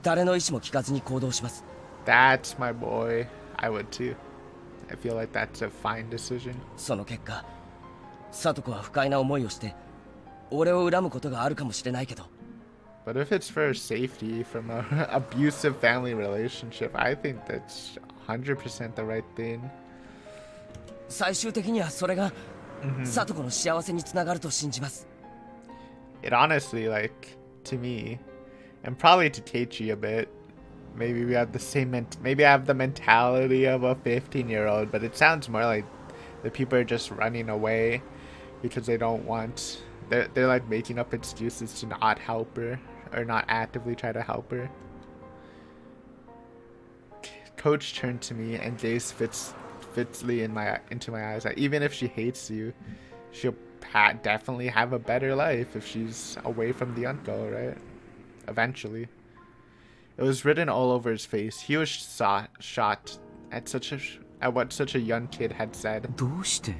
誰の意思も聞かずに行動します。 That's my boy. I would too. I feel like that's a fine decision. その結果、聡子は不快な思いをして俺を恨むことがあるかもしれないけど、 But if it's for safety from a abusive family relationship, I think that's 100% the right thing. 最終的にはそれが聡子の幸せにつながると信じます。 It honestly, like, to me, and probably to Keiichi a bit, maybe we have the same maybe I have the mentality of a 15-year-old, but it sounds more like the people are just running away because they don't want, they're like making up excuses to not help her or not actively try to help her. Coach turned to me and gazed fixedly into my eyes. Like, even if she hates you, she'll definitely have a better life if she's away from the uncle, right? Eventually. It was written all over his face. He was shocked at what such a young kid had said. どうして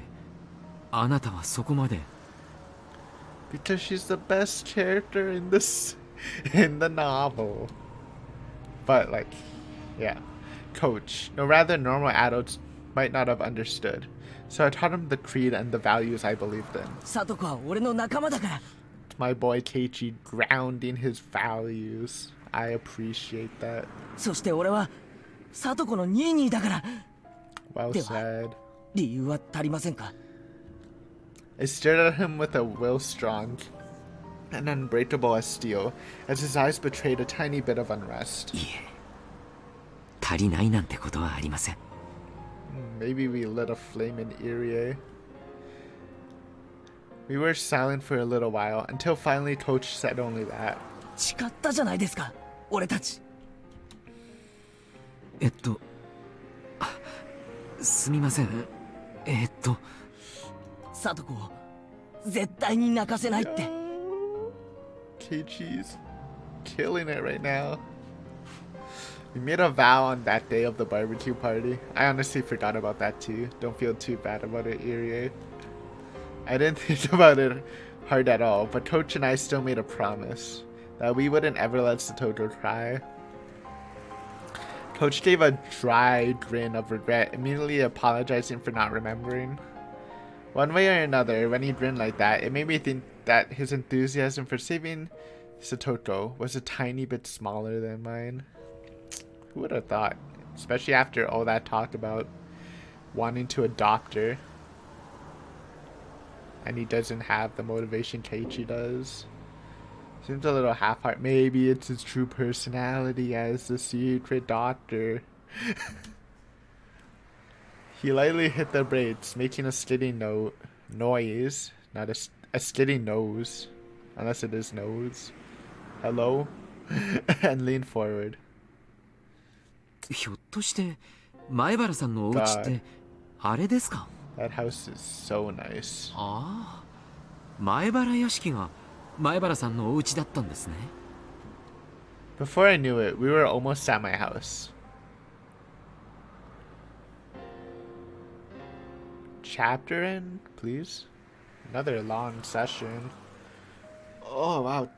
あなたはそこまで。 Because she's the best character in the novel. But like, yeah. coach. No, rather normal adults might not have understood. So I taught him the creed and the values I believed in. サトコは俺の仲間だから。 My boy Keiichi grounding his values. I appreciate that. そして俺はサトコのニーニーだから。 Well では、 said. 理由は足りませんか？ I stared at him with a will strong and unbreakable as steel, as his eyes betrayed a tiny bit of unrest. いえ、足りないなんてことはありません。 Maybe we lit a flame in Irie. We were silent for a little while, until finally Coach said only that. 誓ったじゃないですか、俺たち。すみません。サトコを絶対に泣かせないって。 Keiichi's killing it right now. We made a vow on that day of the barbecue party. I honestly forgot about that too. Don't feel too bad about it, Irie. I didn't think about it hard at all, but Coach and I still made a promise that we wouldn't ever let Satoto cry. Coach gave a dry grin of regret, immediately apologizing for not remembering. One way or another, when he grinned like that, it made me think that his enthusiasm for saving Satoto was a tiny bit smaller than mine. Who would have thought? Especially after all that talk about wanting to adopt her. And he doesn't have the motivation Keiichi does. Seems a little half-hearted. Maybe it's his true personality as the secret doctor. He lightly hit the brakes, making a skidding noise. Not a skidding nose. Unless it is nose. Hello? And leaned forward. ひょっとして前原さんのお家ってあれですか？ That house is so nice. ああ、前原屋敷が前原さんのお家だったんですね。 Before I knew it, we were almost at my house. Chapter end, please. Another long session. Oh wow,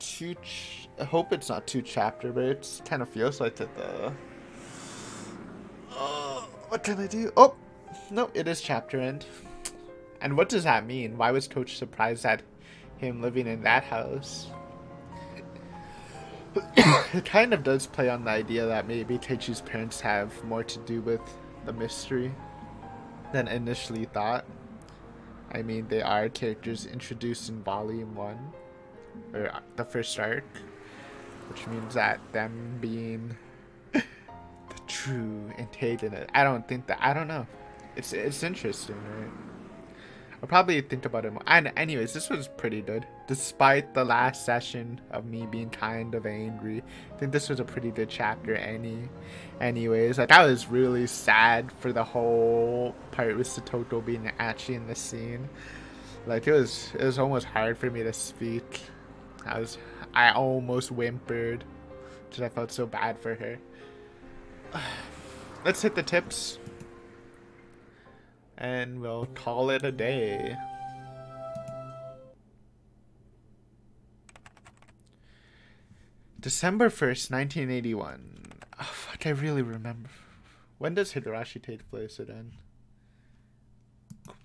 I hope it's not 2 chapter, but it kind of feels like it though. What can I do? Oh, no, it is chapter end. And what does that mean? Why was Coach surprised at him living in that house? It kind of does play on the idea that maybe Keiichi's parents have more to do with the mystery than initially thought. I mean, they are characters introduced in Volume 1, or the first arc, which means that them being the true antagonist. I don't know. It's interesting, right? I'll probably think about it more. And anyways, this was pretty good. Despite the last session of me being kind of angry, I think this was a pretty good chapter anyways. Like, I was really sad for the whole part with Satoto being actually in the scene. Like, it was almost hard for me to speak. I almost whimpered because I felt so bad for her. Let's hit the tips. And we'll call it a day. December 1st, 1981. Oh, fuck, I really remember. When does Higurashi take place again?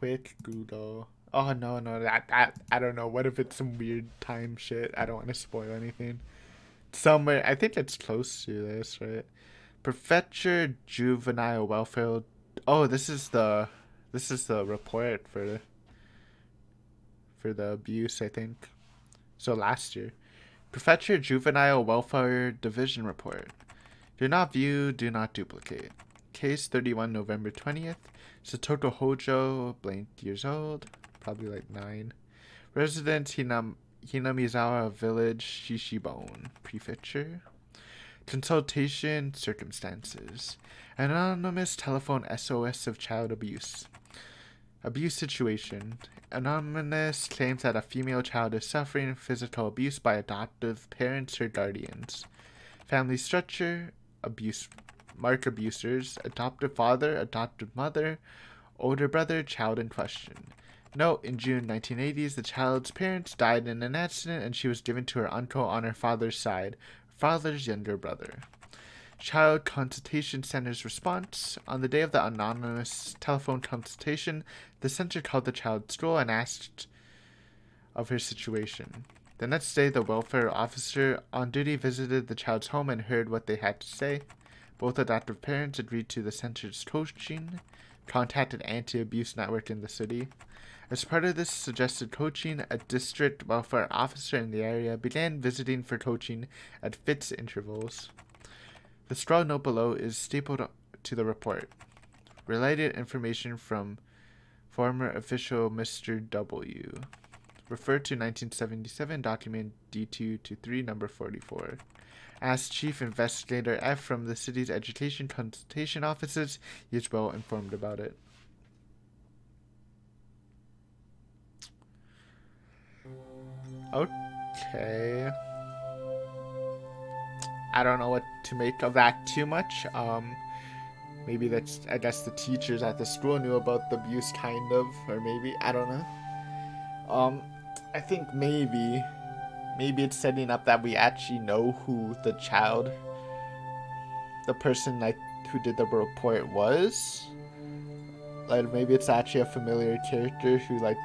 Quick Google. Oh, no, that, I don't know. What if it's some weird time shit? I don't want to spoil anything. Somewhere, I think it's close to this, right? Prefecture Juvenile Welfare. Oh, this is the report for the abuse, I think. So last year. Prefecture Juvenile Welfare Division report. Do not view, do not duplicate. Case 31 November 20th. Satoto Hojo, blank years old. Probably like 9. Resident Hinamizawa Village, Shishibone Prefecture. Consultation circumstances. Anonymous telephone SOS of child abuse. Abuse situation. Anonymous claims that a female child is suffering physical abuse by adoptive parents or guardians. Family structure. Mark abusers. Adoptive father, adoptive mother, older brother, child in question. Note, in June 1980s, the child's parents died in an accident and she was given to her uncle on her father's side, her father's younger brother. Child Consultation Center's response. On the day of the anonymous telephone consultation, the center called the child's school and asked of her situation. The next day, the welfare officer on duty visited the child's home and heard what they had to say. Both adoptive parents agreed to the center's coaching, contacted anti-abuse network in the city. As part of this suggested coaching, a district welfare officer in the area began visiting for coaching at fixed intervals. The straw note below is stapled to the report. Related information from former official Mr. W. Referred to 1977 document D2-3 number 44. Asked Chief Investigator F from the city's education consultation offices, he is well informed about it. Okay. I don't know what to make of that too much. Maybe that's, I guess the teachers at the school knew about the abuse, kind of, or maybe, I don't know. I think maybe it's setting up that we actually know who the child, the person like who did the report was. Like maybe it's actually a familiar character who like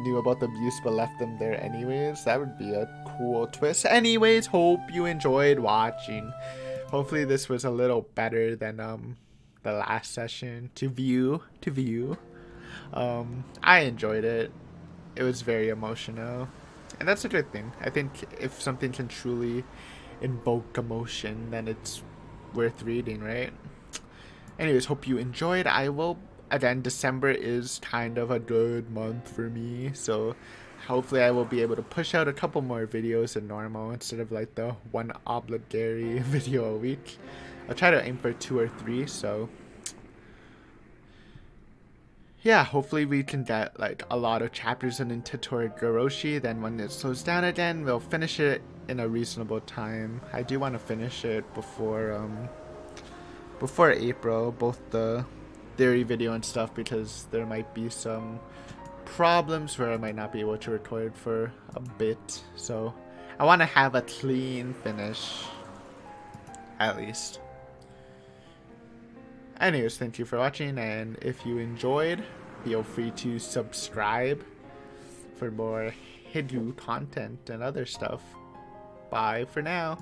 knew about the abuse but left them there anyways. That would be a cool twist. Anyways, hope you enjoyed watching. Hopefully this was a little better than the last session to view. I enjoyed it. It was very emotional, and that's a good thing. I think if something can truly invoke emotion, then it's worth reading, right? Anyways, hope you enjoyed. Again, December is kind of a good month for me, so hopefully I will be able to push out a couple more videos than normal instead of like the one obligatory video a week. I'll try to aim for 2 or 3, so yeah, hopefully we can get like a lot of chapters in Tatarigoroshi. Then when it slows down again, we'll finish it in a reasonable time. I do want to finish it before April, both the theory video and stuff, because there might be some problems where I might not be able to record for a bit. So I want to have a clean finish, at least. Anyways, thank you for watching, and if you enjoyed, feel free to subscribe for more Hidu content and other stuff. Bye for now.